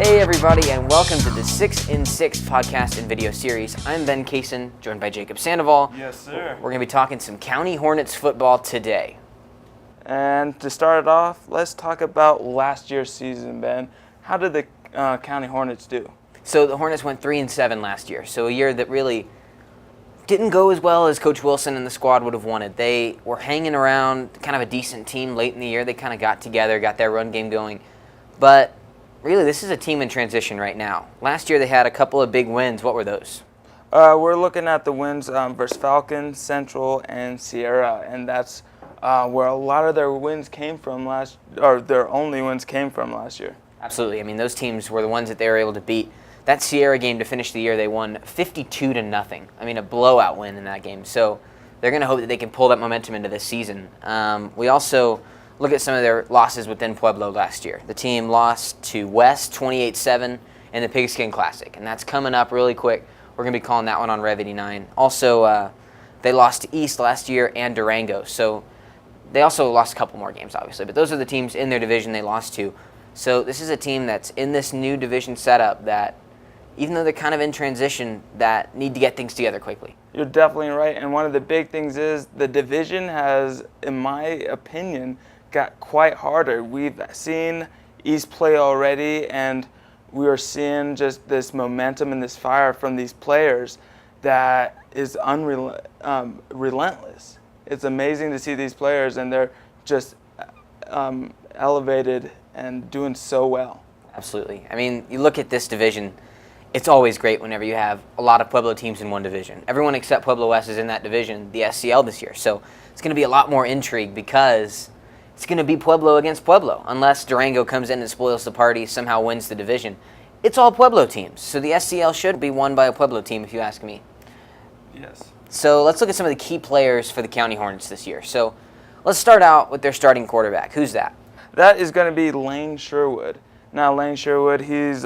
Hey everybody, and welcome to the 6 in 6 podcast and video series. I'm Ben Cason, joined by Jacob Sandoval. Yes, sir. We're going to be talking some County Hornets football today. And to start it off, let's talk about last year's season, Ben. How did the County Hornets do? So the Hornets went 3-7 last year, so a year that really didn't go as well as Coach Wilson and the squad would have wanted. They were hanging around kind of a decent team late in the year. They kind of got together, got their run game going. But really, this is a team in transition right now. Last year they had a couple of big wins. What were those? We're looking at the wins versus Falcon, Central, and Sierra, and that's where a lot of their wins came from their only wins came from last year. Absolutely. I mean, those teams were the ones that they were able to beat. That Sierra game to finish the year, they won 52-0. I mean, a blowout win in that game. So they're going to hope that they can pull that momentum into this season. We also look at some of their losses within Pueblo last year. The team lost to West 28-7 in the Pigskin Classic, and that's coming up really quick. We're going to be calling that one on Rev 89. Also, they lost to East last year and Durango. So they also lost a couple more games, obviously. But those are the teams in their division they lost to. So this is a team that's in this new division setup that, even though they're kind of in transition, that need to get things together quickly. You're definitely right, and one of the big things is the division has, in my opinion, got quite harder. We've seen East play already, and we are seeing just this momentum and this fire from these players that is relentless. It's amazing to see these players, and they're just elevated and doing so well. Absolutely. I mean, you look at this division, it's always great whenever you have a lot of Pueblo teams in one division. Everyone except Pueblo West is in that division, the SCL this year. So it's going to be a lot more intrigue because it's going to be Pueblo against Pueblo. Unless Durango comes in and spoils the party, somehow wins the division. It's all Pueblo teams. So the SCL should be won by a Pueblo team, if you ask me. Yes. So let's look at some of the key players for the County Hornets this year. So let's start out with their starting quarterback. Who's that? That is going to be Lane Sherwood. Now, Lane Sherwood, he's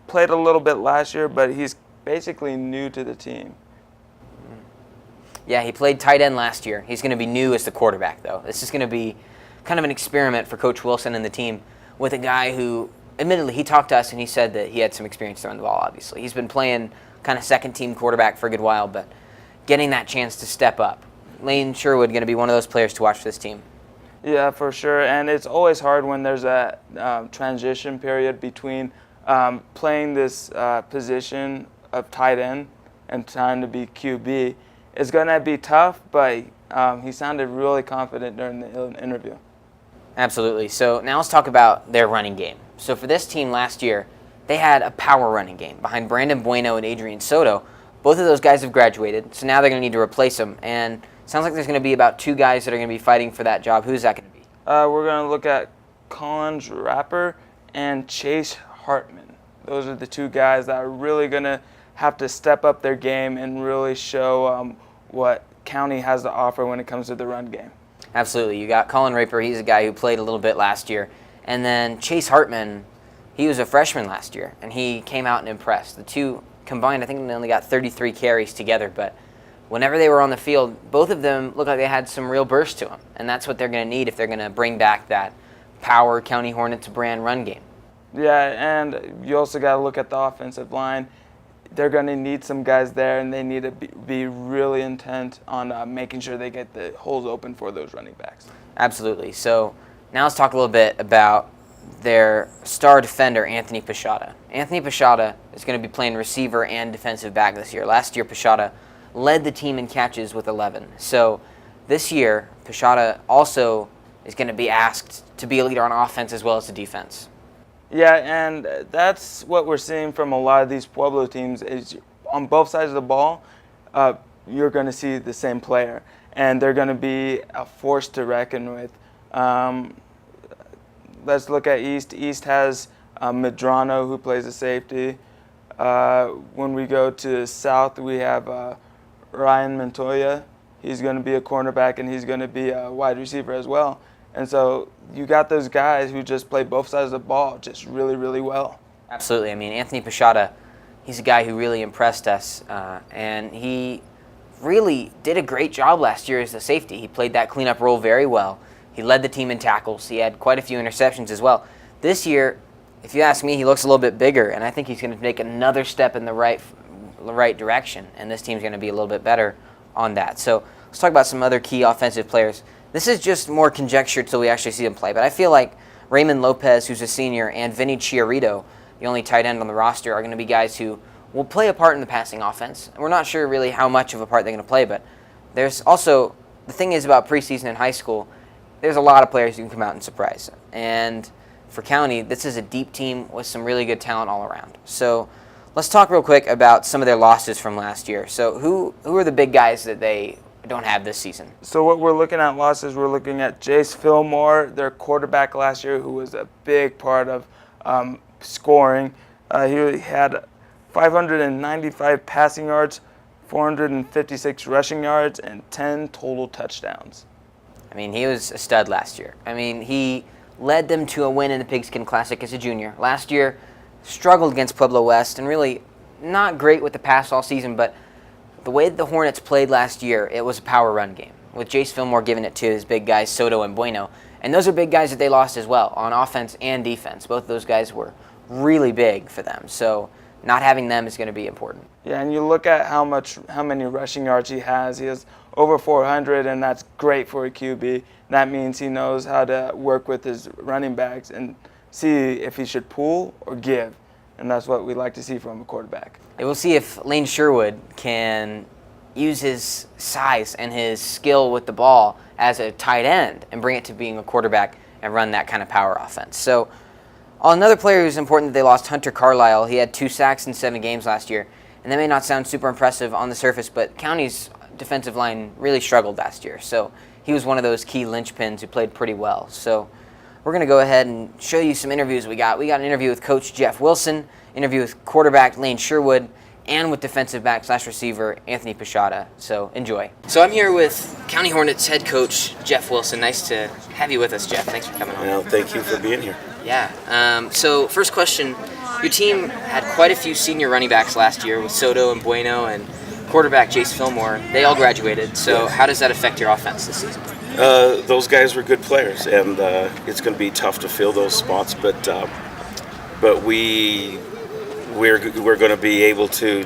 played a little bit last year, but he's basically new to the team. Yeah, he played tight end last year. He's going to be new as the quarterback, though. This is going to be kind of an experiment for Coach Wilson and the team with a guy who, admittedly, he talked to us and he said that he had some experience throwing the ball, obviously. He's been playing kind of second-team quarterback for a good while, but getting that chance to step up. Lane Sherwood going to be one of those players to watch for this team. Yeah, for sure, and it's always hard when there's a transition period between playing this position of tight end and trying to be QB. It's going to be tough, but he sounded really confident during the interview. Absolutely. So now let's talk about their running game. So for this team last year, they had a power running game behind Brandon Bueno and Adrian Soto. Both of those guys have graduated, so now they're going to need to replace them. And sounds like there's going to be about two guys that are going to be fighting for that job. Who's that going to be? We're going to look at Colin Rapper and Chase Hartman. Those are the two guys that are really going to have to step up their game and really show what County has to offer when it comes to the run game. Absolutely. You got Colin Raper. He's a guy who played a little bit last year. And then Chase Hartman, he was a freshman last year, and he came out and impressed. The two combined, I think they only got 33 carries together, but whenever they were on the field, both of them looked like they had some real burst to them, and that's what they're going to need if they're going to bring back that power County Hornets brand run game. Yeah, and you also got to look at the offensive line. They're going to need some guys there, and they need to be really intent on making sure they get the holes open for those running backs. Absolutely. So now let's talk a little bit about their star defender, Anthony Pisciotta. Anthony Pisciotta is going to be playing receiver and defensive back this year. Last year, Pisciotta led the team in catches with 11. So this year, Pisciotta also is going to be asked to be a leader on offense as well as the defense. Yeah, and that's what we're seeing from a lot of these Pueblo teams is on both sides of the ball, you're going to see the same player, and they're going to be a force to reckon with. Let's look at East. East has Medrano, who plays a safety. When we go to South, we have Ryan Montoya. He's going to be a cornerback, and he's going to be a wide receiver as well. And so you got those guys who just play both sides of the ball just really, really well. Absolutely. I mean, Anthony Pisciotta, he's a guy who really impressed us, and he really did a great job last year as a safety. He played that cleanup role very well. He led the team in tackles. He had quite a few interceptions as well. This year, if you ask me, he looks a little bit bigger, and I think he's going to take another step in the right direction, and this team's going to be a little bit better on that. So let's talk about some other key offensive players. This is just more conjecture till we actually see them play, but I feel like Raymond Lopez, who's a senior, and Vinny Chiarito, the only tight end on the roster, are going to be guys who will play a part in the passing offense. And we're not sure really how much of a part they're going to play, but there's also, the thing is about preseason in high school, there's a lot of players who can come out and surprise. And for County, this is a deep team with some really good talent all around. So let's talk real quick about some of their losses from last year. So who are the big guys that they don't have this season? So what we're looking at losses, we're looking at Jace Fillmore, their quarterback last year, who was a big part of scoring. He had 595 passing yards, 456 rushing yards, and 10 total touchdowns. I mean, he was a stud last year. I mean, he led them to a win in the Pigskin Classic as a junior. Last year, struggled against Pueblo West and really not great with the pass all season, but the way that the Hornets played last year, it was a power run game, with Jace Fillmore giving it to his big guys, Soto and Bueno. And those are big guys that they lost as well, on offense and defense. Both of those guys were really big for them. So not having them is going to be important. Yeah, and you look at how many rushing yards he has. He has over 400, and that's great for a QB. That means he knows how to work with his running backs and see if he should pull or give. And that's what we like to see from a quarterback. And we'll see if Lane Sherwood can use his size and his skill with the ball as a tight end and bring it to being a quarterback and run that kind of power offense. So another player who's important that they lost, Hunter Carlisle. He had 2 sacks in 7 games last year. And that may not sound super impressive on the surface, but County's defensive line really struggled last year. So he was one of those key linchpins who played pretty well. So we're going to go ahead and show you some interviews we got. We got an interview with Coach Jeff Wilson, interview with quarterback Lane Sherwood, and with defensive back/receiver Anthony Pisciotta. So enjoy. So I'm here with County Hornets head coach Jeff Wilson. Nice to have you with us, Jeff. Thanks for coming on. Well, thank you for being here. Yeah. So first question, your team had quite a few senior running backs last year with Soto and Bueno and quarterback Jace Fillmore. They all graduated. So how does that affect your offense this season? Those guys were good players, and it's going to be tough to fill those spots. But we're going to be able to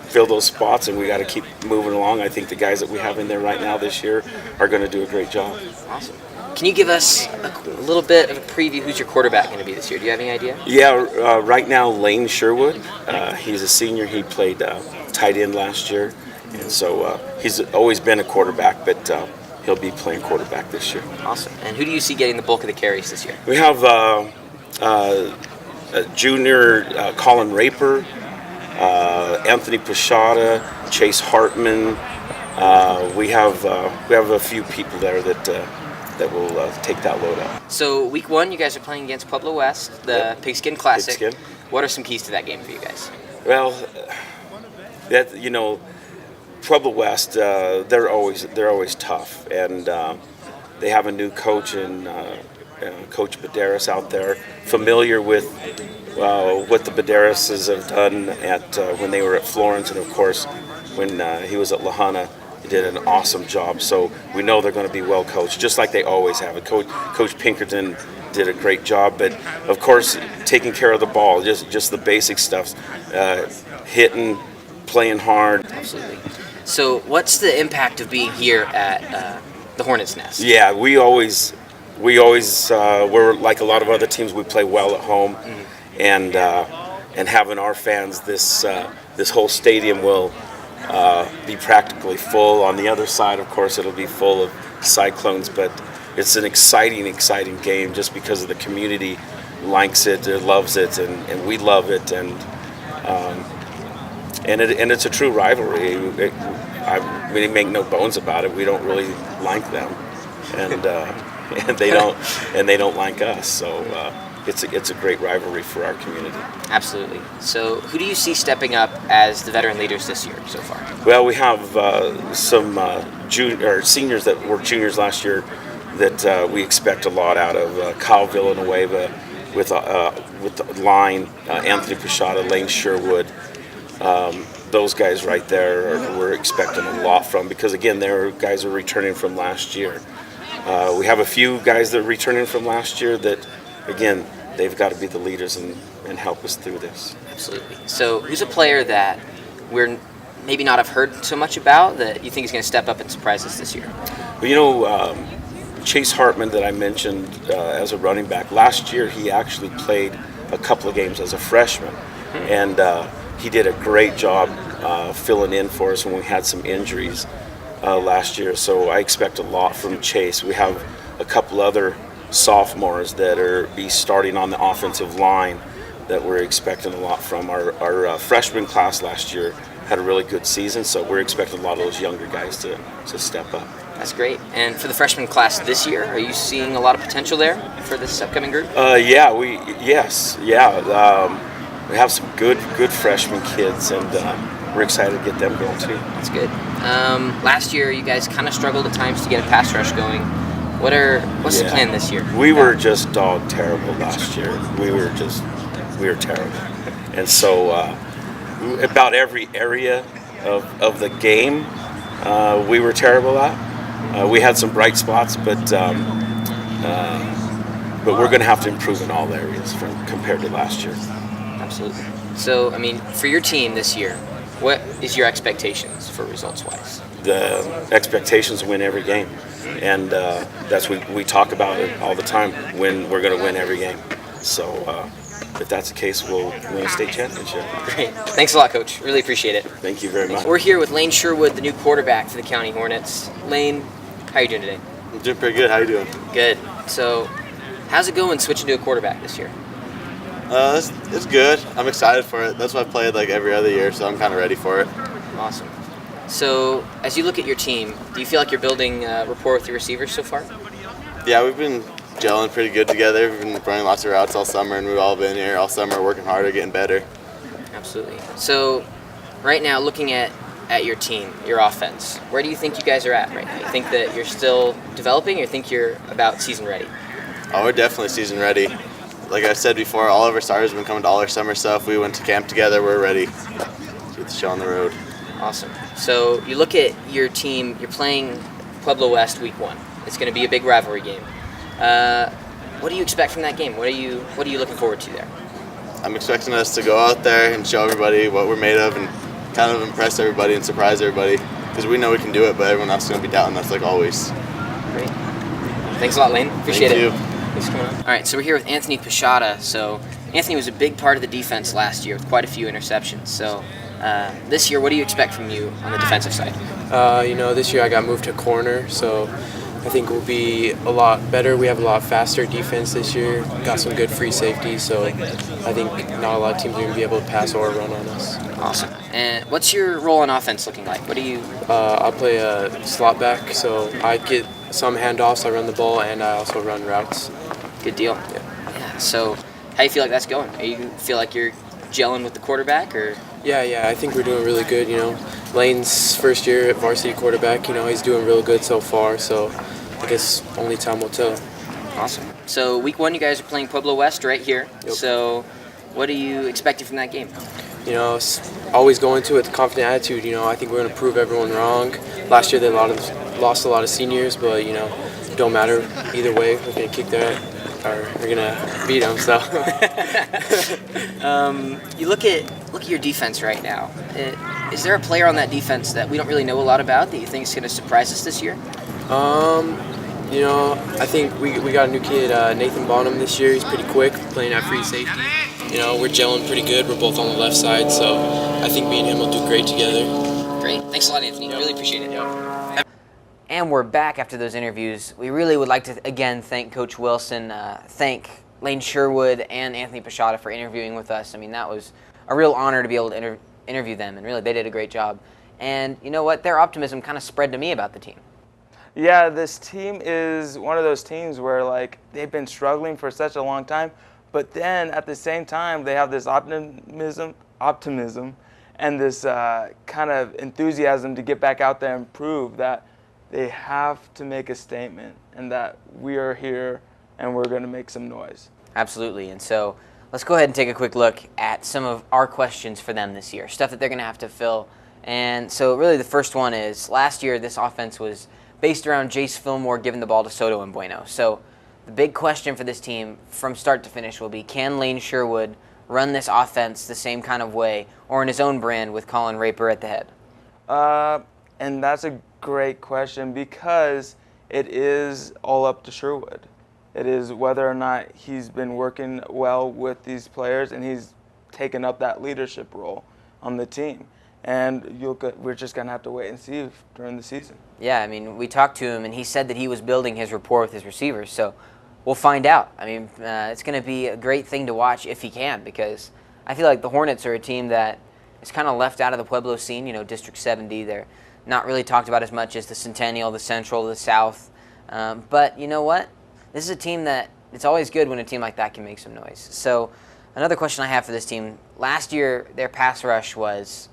fill those spots, and we got to keep moving along. I think the guys that we have in there right now this year are going to do a great job. Awesome. Can you give us a little bit of a preview? Who's your quarterback going to be this year? Do you have any idea? Yeah, right now Lane Sherwood. He's a senior. He played tight end last year, and so he's always been a quarterback, but he'll be playing quarterback this year. Awesome. And who do you see getting the bulk of the carries this year? We have junior Colin Raper, Anthony Pisciotta, Chase Hartman. We have a few people there that will take that load up. So week 1, you guys are playing against Pueblo West, the Pigskin Classic. Pigskin. What are some keys to that game for you guys? Well, Pueblo West, they're always tough, and they have a new coach in Coach Baderas out there, familiar with what the Baderases have done when they were at Florence, and of course when he was at Lahana. He did an awesome job, so we know they're going to be well coached, just like they always have. Coach Pinkerton did a great job, but of course taking care of the ball, just the basic stuff, hitting, playing hard. Absolutely. So what's the impact of being here at the Hornets' Nest? Yeah, we always we're like a lot of other teams. We play well at home, and having our fans, this whole stadium will be practically full. On the other side, of course, it'll be full of Cyclones, but it's an exciting game just because of the community likes it, loves it, and we love it, and it's a true rivalry. We make no bones about it. We don't really like them, and they don't like us. So it's a great rivalry for our community. Absolutely. So who do you see stepping up as the veteran leaders this year so far? Well, we have some seniors that were juniors last year that we expect a lot out of. Kyle Villanueva with the line, Anthony Pisciotta, Lane Sherwood. Those guys right there we're expecting a lot from, because again, their guys are returning from last year. We have a few guys that are returning from last year that, again, they've got to be the leaders and help us through this. Absolutely. So who's a player that we're maybe not have heard so much about that you think is going to step up and surprise us this year? Well, Chase Hartman that I mentioned as a running back, last year he actually played a couple of games as a freshman, and he did a great job filling in for us when we had some injuries last year. So I expect a lot from Chase. We have a couple other sophomores that are be starting on the offensive line that we're expecting a lot from. Our freshman class last year had a really good season, so we're expecting a lot of those younger guys to step up. That's great. And for the freshman class this year, are you seeing a lot of potential there for this upcoming group? We have some good freshman kids, and we're excited to get them going too. That's good. Last year, you guys kind of struggled at times to get a pass rush going. What's the plan this year? We were just dog terrible last year. We were terrible, and so about every area of the game we were terrible at. We had some bright spots, but we're going to have to improve in all areas compared to last year. Absolutely. So, for your team this year, what is your expectations for results-wise? The expectations win every game, and that's we talk about it all the time. When we're going to win every game, so if that's the case, we'll win a state championship. Great. Thanks a lot, Coach. Really appreciate it. Thank you very much. We're here with Lane Sherwood, the new quarterback for the County Hornets. Lane, how are you doing today? I'm doing pretty good. How you doing? Good. So, how's it going switching to a quarterback this year? It's good. I'm excited for it. That's what I played like every other year, so I'm kind of ready for it. Awesome. So, as you look at your team, do you feel like you're building rapport with your receivers so far? Yeah, we've been gelling pretty good together. We've been running lots of routes all summer, and we've all been here all summer working harder, getting better. Absolutely. So, right now, looking at your team, your offense, where do you think you guys are at right now? You think that you're still developing, or you think you're about season ready? Oh, we're definitely season ready. Like I said before, all of our starters have been coming to all our summer stuff. We went to camp together. We're ready to get the show on the road. Awesome. So you look at your team, you're playing Pueblo West week 1. It's going to be a big rivalry game. What do you expect from that game? What are you looking forward to there? I'm expecting us to go out there and show everybody what we're made of and kind of impress everybody and surprise everybody, because we know we can do it, but everyone else is going to be doubting us like always. Great. Thanks a lot, Lane. Appreciate it. Thank you. Thanks for coming on. All right, so we're here with Anthony Pisciotta. So Anthony was a big part of the defense last year with quite a few interceptions. So this year, what do you expect from you on the defensive side? This year I got moved to corner, so I think we'll be a lot better. We have a lot faster defense this year. Got some good free safety, so I think not a lot of teams are going to be able to pass or run on us. Awesome. And what's your role on offense looking like? What do you? I'll play a slot back, so I get some handoffs. I run the ball, and I also run routes. Good deal. Yeah. So how do you feel like that's going? Do you feel like you're gelling with the quarterback, or? Yeah, I think we're doing really good. Lane's first year at varsity quarterback. He's doing real good so far. So I guess only time will tell. Awesome. So week 1, you guys are playing Pueblo West right here. Yep. So what are you expecting from that game? Always go into it with a confident attitude. I think we're going to prove everyone wrong. Last year they lost a lot of seniors, but don't matter either way. We're going to kick their, or we're going to beat them. So you look at your defense right now. Is there a player on that defense that we don't really know a lot about that you think is going to surprise us this year? I think we got a new kid, Nathan Bonham, this year. He's pretty quick, playing at free safety. We're gelling pretty good. We're both on the left side, so I think me and him will do great together. Great. Thanks a lot, Anthony. Yep. Really appreciate it. Yep. And we're back after those interviews. We really would like to, again, thank Coach Wilson, thank Lane Sherwood and Anthony Pisciotta for interviewing with us. That was a real honor to be able to interview them, and really, they did a great job. And you know what? Their optimism kind of spread to me about the team. Yeah, this team is one of those teams where they've been struggling for such a long time, but then at the same time they have this optimism and this kind of enthusiasm to get back out there and prove that they have to make a statement and that we are here and we're going to make some noise. Absolutely. And so let's go ahead and take a quick look at some of our questions for them this year, stuff that they're going to have to fill. And so really the first one is, last year this offense was based around Jace Fillmore giving the ball to Soto and Bueno. So The big question for this team from start to finish will be, can Lane Sherwood run this offense the same kind of way or in his own brand with Colin Raper at the head? And that's a great question because it is all up to Sherwood. It is whether or not he's been working well with these players and he's taken up that leadership role on the team. And we're just going to have to wait and see during the season. Yeah, I mean, we talked to him, and he said that he was building his rapport with his receivers. So we'll find out. I mean, it's going to be a great thing to watch if he can, because I feel like the Hornets are a team that is kind of left out of the Pueblo scene, District 70. They're not really talked about as much as the Centennial, the Central, the South. But you know what? This is a team that it's always good when a team like that can make some noise. So another question I have for this team, last year their pass rush was,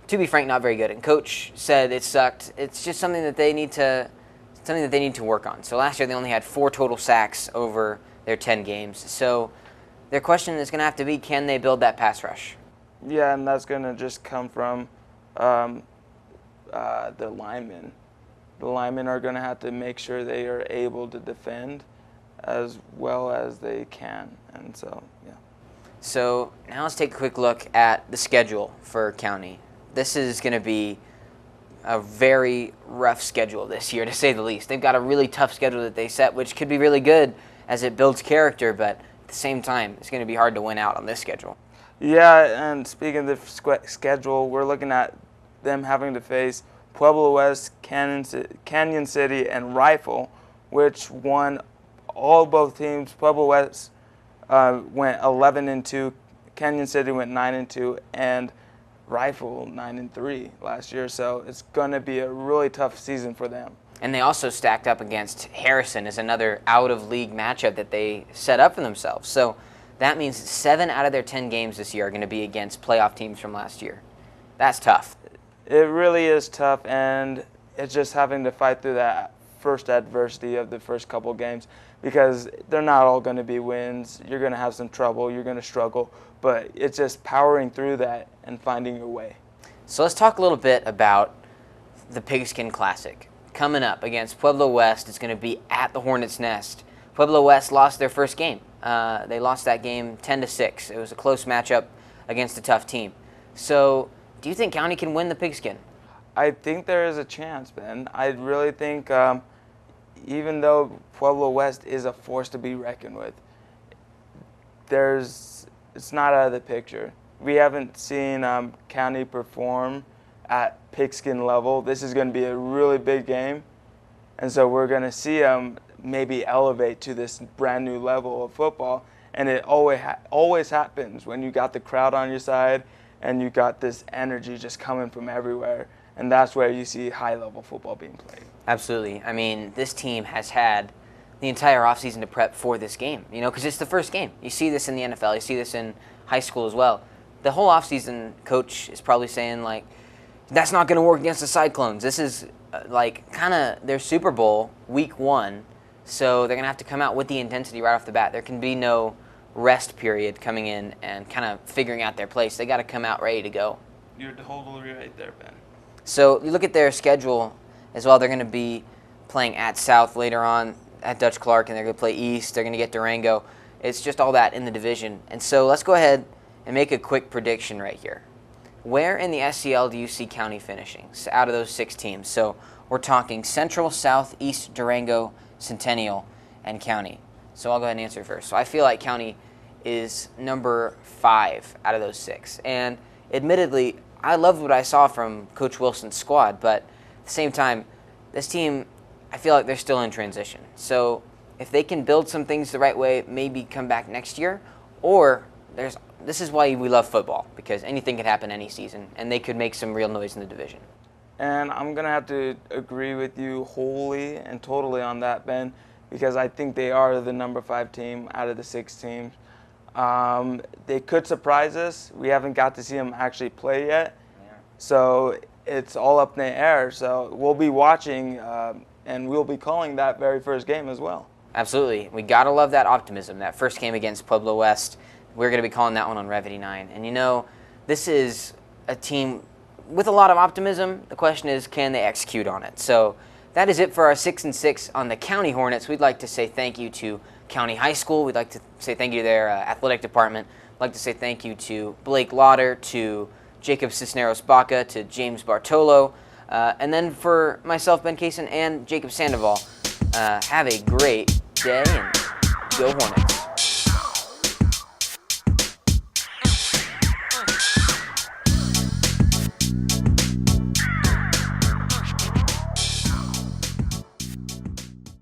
to be frank, not very good. And Coach said it sucked. It's just something that they need to work on. So last year they only had 4 total sacks over their 10 games. So their question is going to have to be, can they build that pass rush? Yeah, and that's going to just come from the linemen. The linemen are going to have to make sure they are able to defend as well as they can. And so, yeah. So now let's take a quick look at the schedule for County. This is going to be a very rough schedule this year, to say the least. They've got a really tough schedule that they set, which could be really good as it builds character, but at the same time, it's going to be hard to win out on this schedule. Yeah, and speaking of the schedule, we're looking at them having to face Pueblo West, Canyon City, and Rifle, which won both teams. Pueblo West went 11-2, Canyon City went 9-2, and Rifle 9-3 last year. So it's going to be a really tough season for them. And they also stacked up against Harrison as another out-of-league matchup that they set up for themselves. So that means 7 out of their 10 games this year are going to be against playoff teams from last year. That's tough. It really is tough, and it's just having to fight through that first adversity of the first couple games because they're not all going to be wins. You're going to have some trouble. You're going to struggle. But it's just powering through that and finding your way. So let's talk a little bit about the Pigskin Classic. Coming up against Pueblo West, it's going to be at the Hornets' Nest. Pueblo West lost their first game. They lost that game 10-6. It was a close matchup against a tough team. So do you think County can win the Pigskin? I think there is a chance, Ben. I really think even though Pueblo West is a force to be reckoned with, it's not out of the picture. We haven't seen County perform at Pigskin level. This is going to be a really big game, and so we're going to see them maybe elevate to this brand new level of football. And it always happens when you got the crowd on your side and you got this energy just coming from everywhere, and that's where you see high-level football being played. Absolutely. I mean, this team has had the entire offseason to prep for this game, because it's the first game. You see this in the NFL. You see this in high school as well. The whole offseason, coach is probably saying, that's not going to work against the Cyclones. This is, kind of their Super Bowl week 1, so they're going to have to come out with the intensity right off the bat. There can be no rest period coming in and kind of figuring out their place. They got to come out ready to go. You're totally right there, Ben. So you look at their schedule as well. They're going to be playing at South later on, at Dutch Clark, and they're going to play East. They're going to get Durango. It's just all that in the division. And so let's go ahead and make a quick prediction right here. Where in the SCL do you see County finishing out of those 6 teams? So we're talking Central, South, East, Durango, Centennial, and County. So I'll go ahead and answer first. So I feel like County is number 5 out of those 6. And admittedly, I loved what I saw from Coach Wilson's squad, but at the same time, this team, I feel like they're still in transition. So if they can build some things the right way, maybe come back next year, or this is why we love football, because anything could happen any season, and they could make some real noise in the division. And I'm going to have to agree with you wholly and totally on that, Ben, because I think they are the number 5 team out of the 6 teams. They could surprise us. We haven't got to see them actually play yet. Yeah. So it's all up in the air. So we'll be watching, and we'll be calling that very first game as well. Absolutely. We got to love that optimism. That first game against Pueblo West, we're going to be calling that one on Rev 89. And this is a team with a lot of optimism. The question is, can they execute on it? So that is it for our 6 and 6 on the County Hornets. We'd like to say thank you to County High School. We'd like to say thank you to their athletic department. I'd like to say thank you to Blake Lauder, to Jacob Cisneros-Baca, to James Bartolo, and then for myself, Ben Cason, and Jacob Sandoval. Have a great day, and go Hornets.